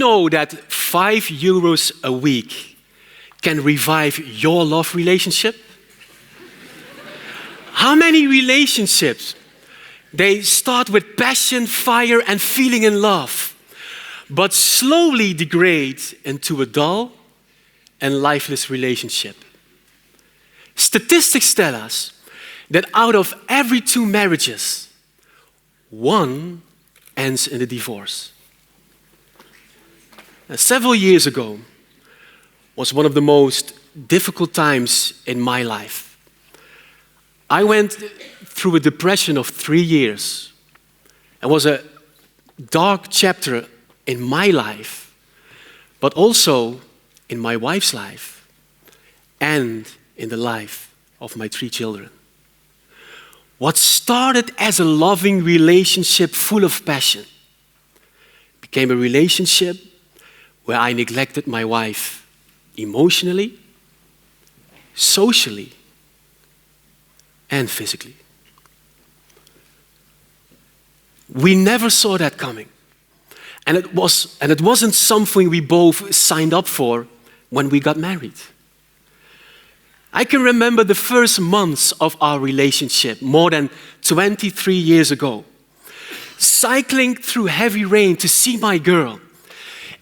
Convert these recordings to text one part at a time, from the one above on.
know that €5 a week can revive your love relationship? How many relationships, they start with passion, fire, and feeling in love, but slowly degrade into a dull and lifeless relationship? Statistics tell us that out of every 2 marriages, 1 ends in a divorce. Now, several years ago was one of the most difficult times in my life. I went through a depression of 3 years. It was a dark chapter in my life, but also in my wife's life and in the life of my 3 children. What started as a loving relationship full of passion became a relationship where I neglected my wife emotionally, socially, and physically. We never saw that coming. And it wasn't something we both signed up for when we got married. I can remember the first months of our relationship, more than 23 years ago, cycling through heavy rain to see my girl.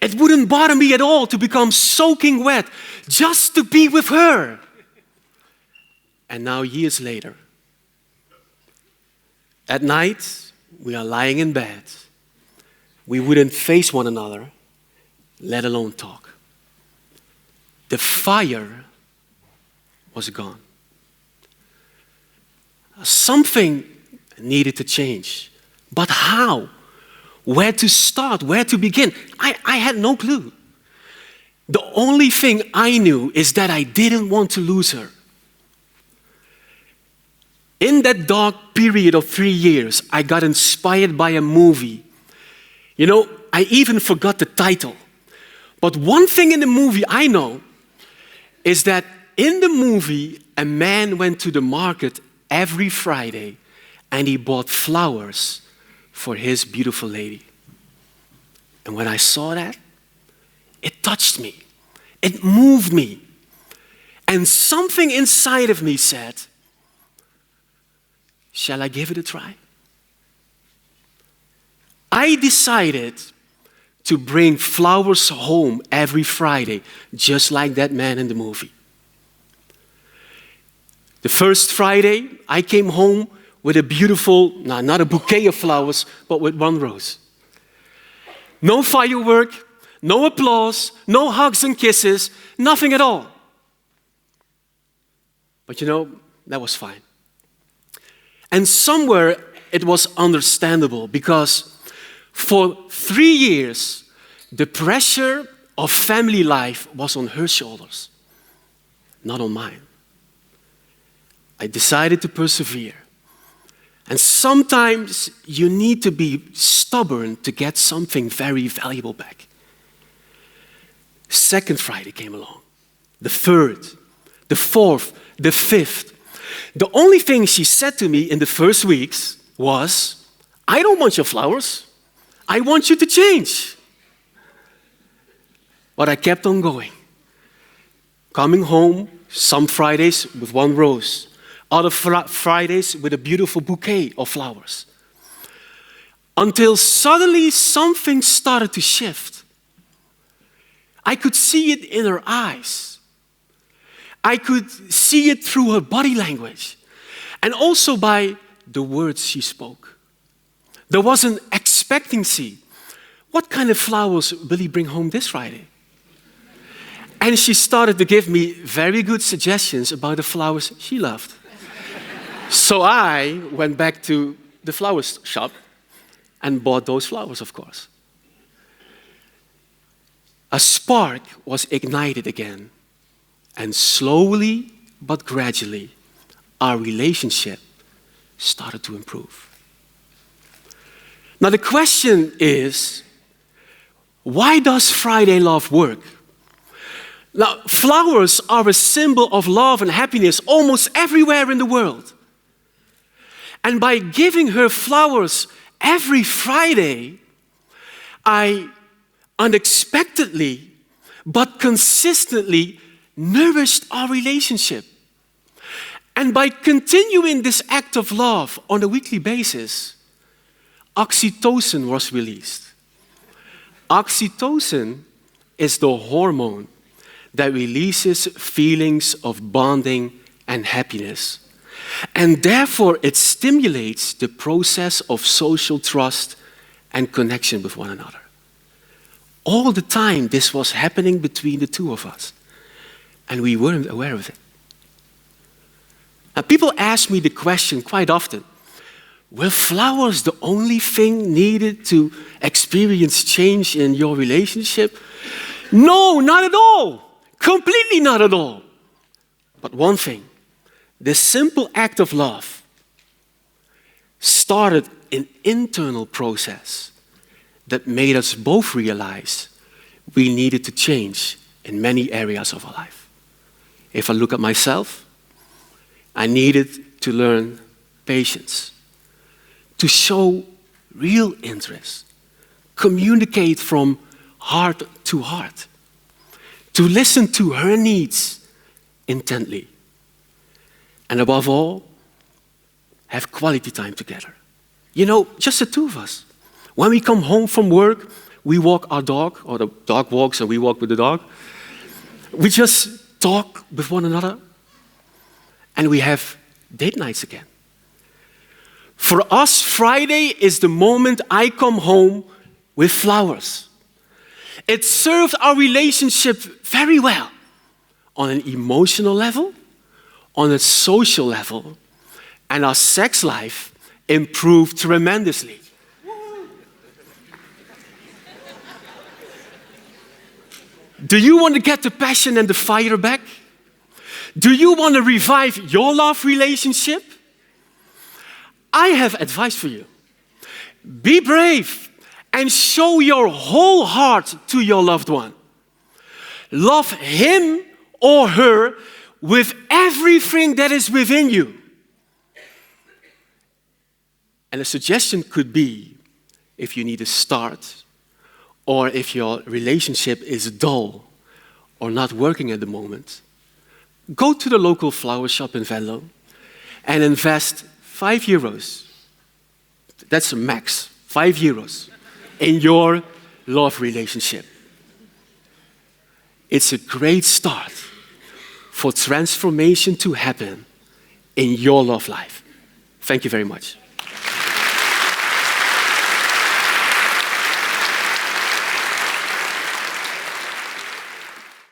It wouldn't bother me at all to become soaking wet just to be with her. And now, years later, at night, we are lying in bed. We wouldn't face one another, let alone talk. The fire was gone. Something needed to change. But how? Where to start? Where to begin? I had no clue. The only thing I knew is that I didn't want to lose her. In that dark period of 3 years, I got inspired by a movie. You know, I even forgot the title. But one thing in the movie I know is that in the movie, a man went to the market every Friday and he bought flowers for his beautiful lady. And when I saw that, it touched me. It moved me. And something inside of me said, shall I give it a try? I decided to bring flowers home every Friday, just like that man in the movie. The first Friday, I came home with a beautiful, not a bouquet of flowers, but with 1 rose. No firework, no applause, no hugs and kisses, nothing at all. But you know, that was fine. And somewhere it was understandable because for 3 years, the pressure of family life was on her shoulders, not on mine. I decided to persevere. And sometimes you need to be stubborn to get something very valuable back. Second Friday came along, the third, the fourth, the fifth. The only thing she said to me in the first weeks was, I don't want your flowers. I want you to change. But I kept on going. Coming home some Fridays with 1 rose. Other Fridays with a beautiful bouquet of flowers. Until suddenly something started to shift. I could see it in her eyes. I could see it through her body language. And also by the words she spoke. There was an expectancy. What kind of flowers will he bring home this Friday? And she started to give me very good suggestions about the flowers she loved. So I went back to the flower shop and bought those flowers, of course. A spark was ignited again. And slowly but gradually, our relationship started to improve. Now the question is, why does Friday love work? Now, flowers are a symbol of love and happiness almost everywhere in the world. And by giving her flowers every Friday, I unexpectedly, but consistently nourished our relationship. And by continuing this act of love on a weekly basis, oxytocin was released. Oxytocin is the hormone that releases feelings of bonding and happiness. And therefore, it stimulates the process of social trust and connection with one another. All the time, this was happening between the two of us, and we weren't aware of it. Now, people ask me the question quite often, were flowers the only thing needed to experience change in your relationship? No, not at all. Completely not at all. But one thing, the simple act of love started an internal process that made us both realize we needed to change in many areas of our life. If I look at myself, I needed to learn patience, to show real interest, communicate from heart to heart, to listen to her needs intently, and above all, have quality time together. You know, just the two of us. When we come home from work, we walk our dog, or the dog walks and we walk with the dog. We just talk with one another, and we have date nights again. For us, Friday is the moment I come home with flowers. It served our relationship very well on an emotional level, on a social level, and our sex life improved tremendously. Do you want to get the passion and the fire back? Do you want to revive your love relationship? I have advice for you. Be brave and show your whole heart to your loved one. Love him or her with everything that is within you. And a suggestion could be, if you need a start, or if your relationship is dull or not working at the moment, go to the local flower shop in Venlo and invest €5. That's a max, €5 in your love relationship. It's a great start for transformation to happen in your love life. Thank you very much.